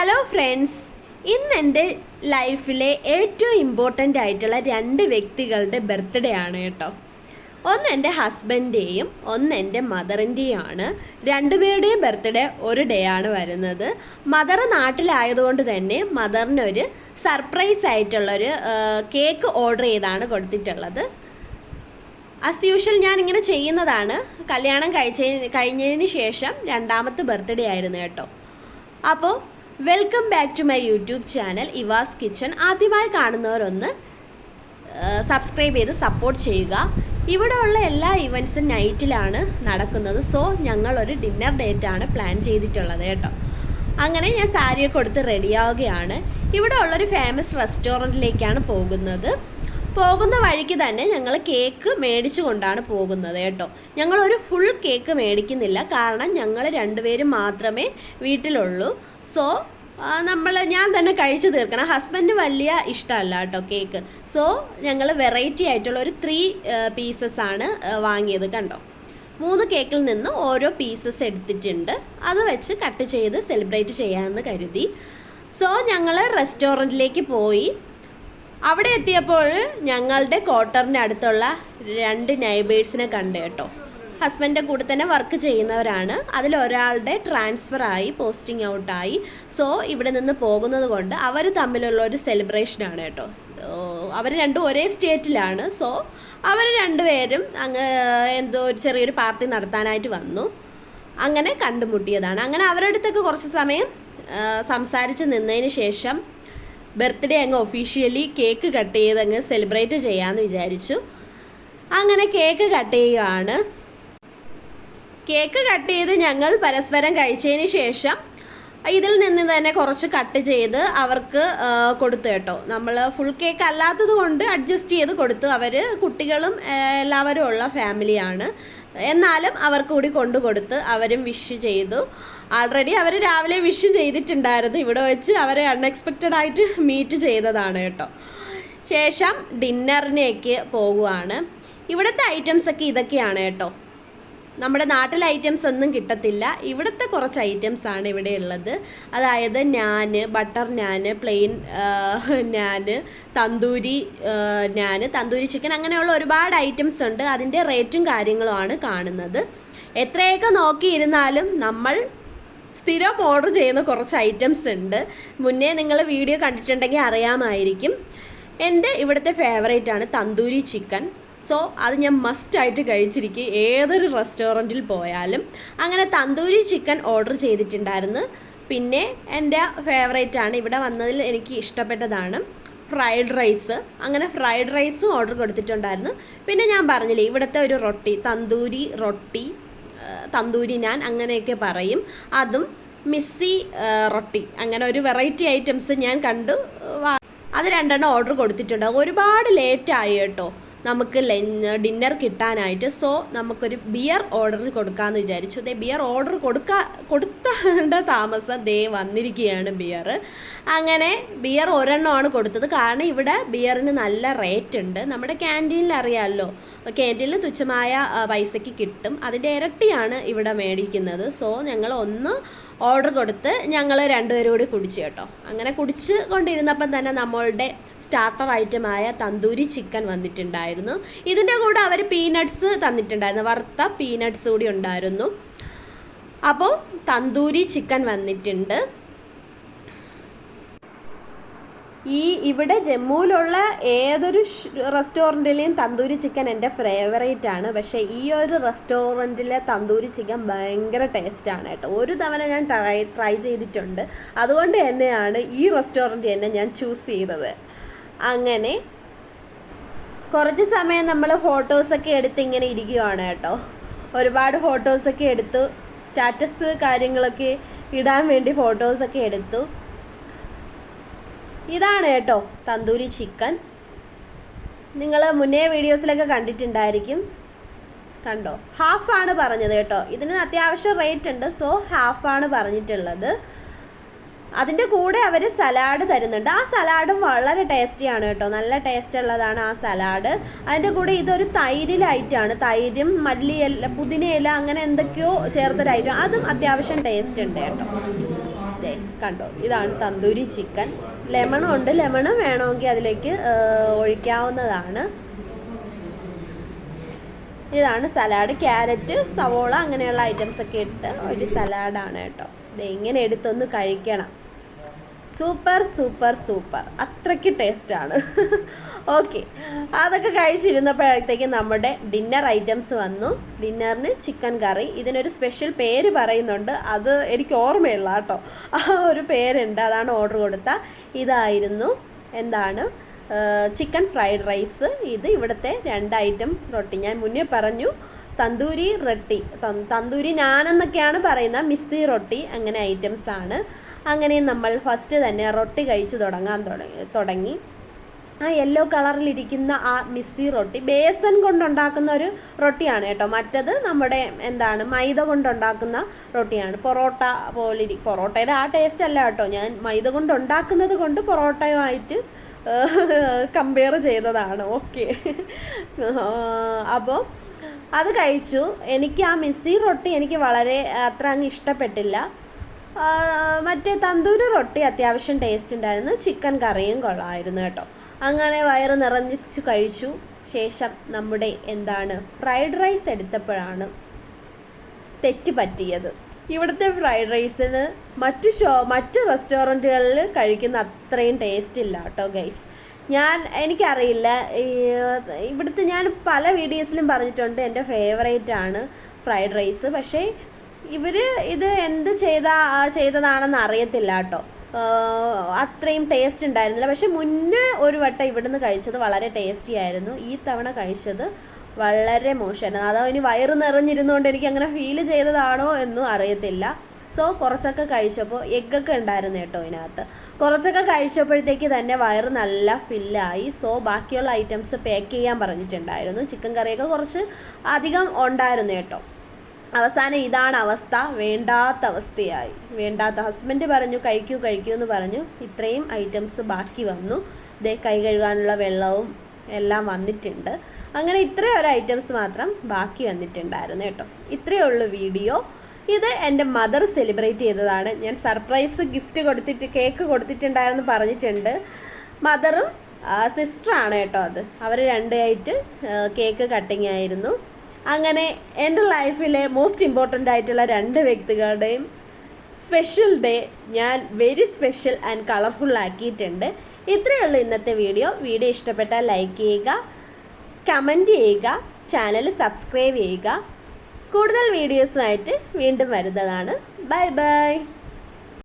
Hello friends, ഇന്ന് എൻ്റെ ലൈഫിലെ ഏറ്റവും ഇമ്പോർട്ടൻ്റ് ആയിട്ടുള്ള രണ്ട് വ്യക്തികളുടെ ബർത്ത്ഡേ ആണ് കേട്ടോ. ഒന്ന് എൻ്റെ ഹസ്ബൻഡിൻ്റെയും ഒന്ന് എൻ്റെ മദറിൻ്റെയും ആണ്. രണ്ടുപേരുടെയും ബർത്ത്ഡേ ഒരു ഡേ ആണ് വരുന്നത്. മദർ നാട്ടിലായതുകൊണ്ട് തന്നെ മദറിനൊരു സർപ്രൈസ് ആയിട്ടുള്ളൊരു കേക്ക് ഓർഡർ ചെയ്താണ് കൊടുത്തിട്ടുള്ളത്. ആസ് യൂഷ്വൽ ഞാനിങ്ങനെ ചെയ്യുന്നതാണ്. കല്യാണം കഴിഞ്ഞതിന് ശേഷം രണ്ടാമത്തെ ബർത്ത്ഡേ ആയിരുന്നു കേട്ടോ. അപ്പോൾ welcome back to my YouTube channel Eva's kitchen. ആദ്യമായി കാണുന്നവരൊന്ന് സബ്സ്ക്രൈബ് ചെയ്ത് സപ്പോർട്ട് ചെയ്യുക. ഇവിടെ ഉള്ള എല്ലാ ഇവൻറ്റ്സും നൈറ്റിലാണ് നടക്കുന്നത്. സോ ഞങ്ങളൊരു ഡിന്നർ ഡേറ്റാണ് പ്ലാൻ ചെയ്തിട്ടുള്ളത് കേട്ടോ. അങ്ങനെ ഞാൻ സാരിയൊക്കെ കൊടുത്ത് റെഡിയാവുകയാണ്. ഇവിടെ ഉള്ളൊരു ഫേമസ് റെസ്റ്റോറൻറ്റിലേക്കാണ് പോകുന്നത്. പോകുന്ന വഴിക്ക് തന്നെ ഞങ്ങൾ കേക്ക് മേടിച്ചു കൊണ്ടാണ് പോകുന്നത് കേട്ടോ. ഞങ്ങളൊരു ഫുൾ കേക്ക് മേടിക്കുന്നില്ല, കാരണം ഞങ്ങൾ രണ്ടുപേരും മാത്രമേ വീട്ടിലുള്ളൂ. സോ ഞാൻ തന്നെ കഴിച്ചു തീർക്കണം. ഹസ്ബൻഡ് വലിയ ഇഷ്ടമല്ല കേട്ടോ കേക്ക്. സോ ഞങ്ങൾ വെറൈറ്റി ആയിട്ടുള്ള ഒരു 3 പീസസ് ആണ് വാങ്ങിയത്. കണ്ടോ, 3 കേക്കിൽ നിന്ന് ഓരോ പീസസ് എടുത്തിട്ടുണ്ട്. അത് വെച്ച് കട്ട് ചെയ്ത് സെലിബ്രേറ്റ് ചെയ്യാമെന്ന് കരുതി. സോ ഞങ്ങൾ റെസ്റ്റോറൻറ്റിലേക്ക് പോയി. അവിടെ എത്തിയപ്പോൾ ഞങ്ങളുടെ ക്വാർട്ടറിൻ്റെ അടുത്തുള്ള 2 നൈബേഴ്സിനെ കണ്ടു കേട്ടോ. ഹസ്ബൻഡിൻ്റെ കൂടെ തന്നെ വർക്ക് ചെയ്യുന്നവരാണ്. അതിലൊരാളുടെ ട്രാൻസ്ഫറായി, പോസ്റ്റിംഗ് ഔട്ടായി. സോ ഇവിടെ നിന്ന് പോകുന്നത് കൊണ്ട് അവർ തമ്മിലുള്ള ഒരു സെലിബ്രേഷനാണ് കേട്ടോ. അവർ രണ്ടും ഒരേ സ്റ്റേറ്റിലാണ്. സോ അവർ രണ്ടുപേരും എന്തോ ഒരു ചെറിയൊരു പാർട്ടി നടത്താനായിട്ട് വന്നു. അങ്ങനെ കണ്ടുമുട്ടിയതാണ്. അങ്ങനെ അവരുടെ അടുത്തൊക്കെ കുറച്ച് സമയം സംസാരിച്ച് നിന്നതിന് ശേഷം ബർത്ത്ഡേ അങ്ങ് ഒഫീഷ്യലി കേക്ക് കട്ട് ചെയ്ത് അങ്ങ് സെലിബ്രേറ്റ് ചെയ്യാമെന്ന് വിചാരിച്ചു. അങ്ങനെ കേക്ക് കട്ട് ചെയ്യുകയാണ്. കേക്ക് കട്ട് ചെയ്ത് ഞങ്ങൾ പരസ്പരം കഴിച്ചതിന് ശേഷം ഇതിൽ നിന്ന് തന്നെ കുറച്ച് കട്ട് ചെയ്ത് അവർക്ക് കൊടുത്തു കേട്ടോ. നമ്മൾ ഫുൾ കേക്ക് അല്ലാത്തത് കൊണ്ട് അഡ്ജസ്റ്റ് ചെയ്ത് കൊടുത്തു. അവർ കുട്ടികളും എല്ലാവരും ഉള്ള ഫാമിലിയാണ്. എന്നാലും അവർക്ക് കൂടി കൊടുത്ത് അവരും വിഷ് ചെയ്തു. ആൾറെഡി അവർ രാവിലെ വിഷ് ചെയ്തിട്ടുണ്ടായിരുന്നു. ഇവിടെ വെച്ച് അവരെ അൺഎക്സ്പെക്റ്റഡ് ആയിട്ട് മീറ്റ് ചെയ്തതാണ് കേട്ടോ. ശേഷം ഡിന്നറിനേക്ക് പോകുവാണ്. ഇവിടുത്തെ ഐറ്റംസൊക്കെ ഇതൊക്കെയാണ് കേട്ടോ. നമ്മുടെ നാട്ടിലെ ഐറ്റംസ് ഒന്നും കിട്ടത്തില്ല. ഇവിടുത്തെ കുറച്ച് ഐറ്റംസാണ് ഇവിടെ ഉള്ളത്. അതായത് നാൻ, ബട്ടർ നാൻ, പ്ലെയിൻ നാൻ, തന്തൂരി നാൻ, തന്തൂരി ചിക്കൻ, അങ്ങനെയുള്ള ഒരുപാട് ഐറ്റംസ് ഉണ്ട്. അതിൻ്റെ റേറ്റും കാര്യങ്ങളുമാണ് കാണുന്നത്. എത്രയൊക്കെ നോക്കിയിരുന്നാലും നമ്മൾ സ്ഥിരം ഓർഡർ ചെയ്യുന്ന കുറച്ച് ഐറ്റംസ് ഉണ്ട്. മുന്നേ നിങ്ങൾ വീഡിയോ കണ്ടിട്ടുണ്ടെങ്കിൽ അറിയാമായിരിക്കും. എൻ്റെ ഇവിടുത്തെ ഫേവറേറ്റ് ആണ് തന്തൂരി ചിക്കൻ. സോ അത് ഞാൻ മസ്റ്റായിട്ട് കഴിച്ചിരിക്കും ഏതൊരു റെസ്റ്റോറൻറ്റിൽ പോയാലും. അങ്ങനെ തന്തൂരി ചിക്കൻ ഓർഡർ ചെയ്തിട്ടുണ്ടായിരുന്നു. പിന്നെ എൻ്റെ ഫേവറേറ്റാണ്, ഇവിടെ വന്നതിൽ എനിക്ക് ഇഷ്ടപ്പെട്ടതാണ് ഫ്രൈഡ് റൈസ്. അങ്ങനെ ഫ്രൈഡ് റൈസും ഓർഡർ കൊടുത്തിട്ടുണ്ടായിരുന്നു. പിന്നെ ഞാൻ പറഞ്ഞില്ലേ, ഇവിടുത്തെ ഒരു റൊട്ടി, തന്തൂരി റൊട്ടി, തന്തൂരി നാൻ അങ്ങനെയൊക്കെ പറയും, അതും മിസ്സി റൊട്ടി, അങ്ങനെ ഒരു വെറൈറ്റി ഐറ്റംസ് ഞാൻ കണ്ടു. അത് 2 ഓർഡർ കൊടുത്തിട്ടുണ്ട്. ഒരുപാട് ലേറ്റായി കേട്ടോ നമുക്ക് ഡിന്നർ കിട്ടാനായിട്ട്. സോ നമുക്കൊരു ബിയർ ഓർഡർ കൊടുക്കാമെന്ന് വിചാരിച്ചു. ബിയർ ഓർഡർ കൊടുത്തേണ്ട താമസം വന്നിരിക്കുകയാണ് ബിയർ. അങ്ങനെ ബിയർ 1 കൊടുത്തത്. കാരണം ഇവിടെ ബിയറിന് നല്ല റേറ്റ് ഉണ്ട്. നമ്മുടെ ക്യാൻറ്റീനിൽ അറിയാമല്ലോ, ക്യാൻറ്റീനിൽ തുച്ഛമായ പൈസയ്ക്ക് കിട്ടും. അതിൻ്റെ ഇരട്ടിയാണ് ഇവിടെ മേടിക്കുന്നത്. സോ ഞങ്ങൾ 1 ഓർഡർ കൊടുത്ത് ഞങ്ങൾ 2 പേരും കൂടി കുടിച്ചു കേട്ടോ. അങ്ങനെ കുടിച്ച് കൊണ്ടിരുന്നപ്പം തന്നെ നമ്മളുടെ സ്റ്റാർട്ടർ ഐറ്റമായ തന്തൂരി ചിക്കൻ വന്നിട്ടുണ്ടായിരുന്നു. ഇതിൻ്റെ കൂടെ അവർ പീനട്ട്സ് തന്നിട്ടുണ്ടായിരുന്നു, വറുത്ത പീനട്ട്സ് കൂടി ഉണ്ടായിരുന്നു. അപ്പോൾ തന്തൂരി ചിക്കൻ വന്നിട്ടുണ്ട്. ഇവിടെ ജമ്മുവിലുള്ള ഏതൊരു റെസ്റ്റോറൻറ്റിലെയും തന്തൂരി ചിക്കൻ എൻ്റെ ഫേവറേറ്റ് ആണ്. പക്ഷേ ഈ ഒരു റെസ്റ്റോറൻറ്റിലെ തന്തൂരി ചിക്കൻ ഭയങ്കര ടേസ്റ്റാണ് കേട്ടോ. ഒരു തവണ ഞാൻ ട്രൈ ചെയ്തിട്ടുണ്ട്. അതുകൊണ്ട് തന്നെയാണ് ഈ റെസ്റ്റോറൻറ്റ് തന്നെ ഞാൻ ചൂസ് ചെയ്തത്. അങ്ങനെ കുറച്ച് സമയം നമ്മൾ ഫോട്ടോസൊക്കെ എടുത്ത് ഇങ്ങനെ ഇരിക്കുകയാണ് കേട്ടോ. ഒരുപാട് ഫോട്ടോസൊക്കെ എടുത്തു. സ്റ്റാറ്റസ് കാര്യങ്ങളൊക്കെ ഇടാൻ വേണ്ടി ഫോട്ടോസൊക്കെ എടുത്തു. ഇതാണ് കേട്ടോ തന്തൂരി ചിക്കൻ. നിങ്ങൾ മുന്നേ വീഡിയോസിലൊക്കെ കണ്ടിട്ടുണ്ടായിരിക്കും. കണ്ടോ, ഹാഫാണ് പറഞ്ഞത് കേട്ടോ. ഇതിന് അത്യാവശ്യം റേറ്റ് ഉണ്ട്. സോ ഹാഫാണ് പറഞ്ഞിട്ടുള്ളത്. അതിൻ്റെ കൂടെ അവർ സലാഡ് തരുന്നുണ്ട്. ആ സലാഡും വളരെ ടേസ്റ്റിയാണ് കേട്ടോ. നല്ല ടേസ്റ്റ് ഉള്ളതാണ് ആ സലാഡ്. അതിൻ്റെ കൂടെ ഇതൊരു തൈരിലായിട്ടാണ്. തൈരും മല്ലിയില, പുതിനയില, അങ്ങനെ എന്തൊക്കെയോ ചേർത്തൊരു ഐറ്റം. അതും അത്യാവശ്യം ടേസ്റ്റ് ഉണ്ട് കേട്ടോ. കണ്ടോ, ഇതാണ് തന്തൂരി ചിക്കൻ. ലെമണും ഉണ്ട്, ലെമണും വേണമെങ്കിൽ അതിലേക്ക് ഒഴിക്കാവുന്നതാണ്. ഇതാണ് സലാഡ്. ക്യാരറ്റ്, സവോള അങ്ങനെയുള്ള ഐറ്റംസ് ഒക്കെ ഇട്ട് ഒരു സലാഡാണ് കേട്ടോ. ഇത് ഇങ്ങനെ എടുത്തൊന്ന് കഴിക്കണം. സൂപ്പർ സൂപ്പർ സൂപ്പർ, അത്രയ്ക്ക് ടേസ്റ്റാണ്. ഓക്കെ, അതൊക്കെ കഴിച്ചിരുന്നപ്പോഴത്തേക്ക് നമ്മുടെ ഡിന്നർ ഐറ്റംസ് വന്നു. ഡിന്നറിന് ചിക്കൻ കറി. ഇതിനൊരു സ്പെഷ്യൽ പേര് പറയുന്നുണ്ട്, അത് എനിക്ക് ഓർമ്മയില്ല കേട്ടോ. ആ ഒരു പേരുണ്ട്, അതാണ് ഓർഡർ കൊടുത്ത. ഇതായിരുന്നു എന്താണ് ചിക്കൻ ഫ്രൈഡ് റൈസ്. ഇത് ഇവിടുത്തെ 2 ഐറ്റം റൊട്ടി. ഞാൻ മുന്നേ പറഞ്ഞു തന്തൂരി റൊട്ടി, തന്തൂരി നാനെന്നൊക്കെയാണ് പറയുന്നത്, മിസ്സി റൊട്ടി അങ്ങനെ ഐറ്റംസാണ്. അങ്ങനെ നമ്മൾ ഫസ്റ്റ് തന്നെ റൊട്ടി കഴിച്ച് തുടങ്ങി. ആ യെല്ലോ കളറിലിരിക്കുന്ന ആ മിസ്സി റൊട്ടി ബേസൻ കൊണ്ടുണ്ടാക്കുന്ന ഒരു റൊട്ടിയാണ് കേട്ടോ. മറ്റത് നമ്മുടെ മൈദ കൊണ്ടുണ്ടാക്കുന്ന റൊട്ടിയാണ്. പൊറോട്ട പൊറോട്ടയുടെ ആ ടേസ്റ്റ് അല്ല കേട്ടോ, ഞാൻ മൈദ കൊണ്ടുണ്ടാക്കുന്നത് കൊണ്ട് പൊറോട്ടയുമായിട്ട് കമ്പയർ ചെയ്തതാണ്. ഓക്കെ, അപ്പോൾ അത് കഴിച്ചു. എനിക്ക് ആ മിസ്സി റൊട്ടി എനിക്ക് വളരെ അത്ര അങ്ങ് ഇഷ്ടപ്പെട്ടില്ല. മറ്റേ തന്തൂരി റൊട്ടി അത്യാവശ്യം ടേസ്റ്റ് ഉണ്ടായിരുന്നു. ചിക്കൻ കറിയും കൊള്ളായിരുന്നു കേട്ടോ. അങ്ങനെ വയറ് നിറഞ്ഞിച്ച് കഴിച്ചു. ശേഷം നമ്മുടെ ഫ്രൈഡ് റൈസ് എടുത്തപ്പോഴാണ് തെറ്റ് പറ്റിയത്. ഇവിടുത്തെ ഫ്രൈഡ് റൈസിന് മറ്റു റെസ്റ്റോറൻറ്റുകളിൽ കഴിക്കുന്ന അത്രയും ടേസ്റ്റ് ഇല്ല കേട്ടോ ഗൈസ്. എനിക്കറിയില്ല, ഇവിടുത്തെ ഞാൻ പല വീഡിയോസിലും പറഞ്ഞിട്ടുണ്ട് എൻ്റെ ഫേവറേറ്റ് ആണ് ഫ്രൈഡ് റൈസ്. പക്ഷേ ഇവർ ഇത് എന്ത് ചെയ്തതാണെന്ന് അറിയത്തില്ല കേട്ടോ. അത്രയും ടേസ്റ്റ് ഉണ്ടായിരുന്നില്ല. പക്ഷെ മുന്നേ ഒരു വട്ടം ഇവിടുന്ന് കഴിച്ചത് വളരെ ടേസ്റ്റി ആയിരുന്നു. ഈ തവണ കഴിച്ചത് വളരെ മോശമായിരുന്നു. അതോ ഇനി വയറ് നിറഞ്ഞിരുന്നുകൊണ്ട് എനിക്ക് അങ്ങനെ ഫീൽ ചെയ്തതാണോ എന്നും അറിയത്തില്ല. സോ കുറച്ചൊക്കെ കഴിച്ചപ്പോൾ എഗ്ഗൊക്കെ ഉണ്ടായിരുന്നു കേട്ടോ ഇതിനകത്ത്. കുറച്ചൊക്കെ കഴിച്ചപ്പോഴത്തേക്ക് തന്നെ വയറ് നല്ല ഫില്ലായി. സോ ബാക്കിയുള്ള ഐറ്റംസ് പാക്ക് ചെയ്യാൻ പറഞ്ഞിട്ടുണ്ടായിരുന്നു. ചിക്കൻ കറിയൊക്കെ കുറച്ച് അധികം ഉണ്ടായിരുന്നു കേട്ടോ. അവസാനം ഇതാണ് അവസ്ഥ. വേണ്ടാത്ത അവസ്ഥയായി. ഹസ്ബൻഡ് പറഞ്ഞു കഴിക്കൂ എന്ന് പറഞ്ഞു. ഇത്രയും ഐറ്റംസ് ബാക്കി വന്നു. കൈ കഴുകാനുള്ള വെള്ളവും എല്ലാം വന്നിട്ടുണ്ട്. അങ്ങനെ ഇത്രയും ഒരു ഐറ്റംസ് മാത്രം ബാക്കി വന്നിട്ടുണ്ടായിരുന്നു കേട്ടോ. ഇത്രയേ ഉള്ളൂ വീഡിയോ. ഇത് എൻ്റെ മദർ സെലിബ്രേറ്റ് ചെയ്തതാണ്. ഞാൻ സർപ്രൈസ് കേക്ക് കൊടുത്തിട്ടുണ്ടായിരുന്നു പറഞ്ഞിട്ടുണ്ട്. മദറും സിസ്റ്ററാണ് കേട്ടോ അത്. അവർ 2 ആയിട്ട് കേക്ക് കട്ടിങ് ആയിരുന്നു. അങ്ങനെ എൻ്റെ ലൈഫിലെ മോസ്റ്റ് ഇമ്പോർട്ടൻ്റ് ആയിട്ടുള്ള 2 വ്യക്തികളുടെയും സ്പെഷ്യൽ ഡേ ഞാൻ വെരി സ്പെഷ്യൽ ആൻഡ് കളർഫുൾ ആക്കിയിട്ടുണ്ട്. ഇത്രയേ ഉള്ളൂ ഇന്നത്തെ വീഡിയോ. ഇഷ്ടപ്പെട്ടാൽ ലൈക്ക് ചെയ്യുക, കമൻറ്റ് ചെയ്യുക, ചാനൽ സബ്സ്ക്രൈബ് ചെയ്യുക. കൂടുതൽ വീഡിയോസുമായിട്ട് വീണ്ടും വരുന്നതാണ്. Bye bye.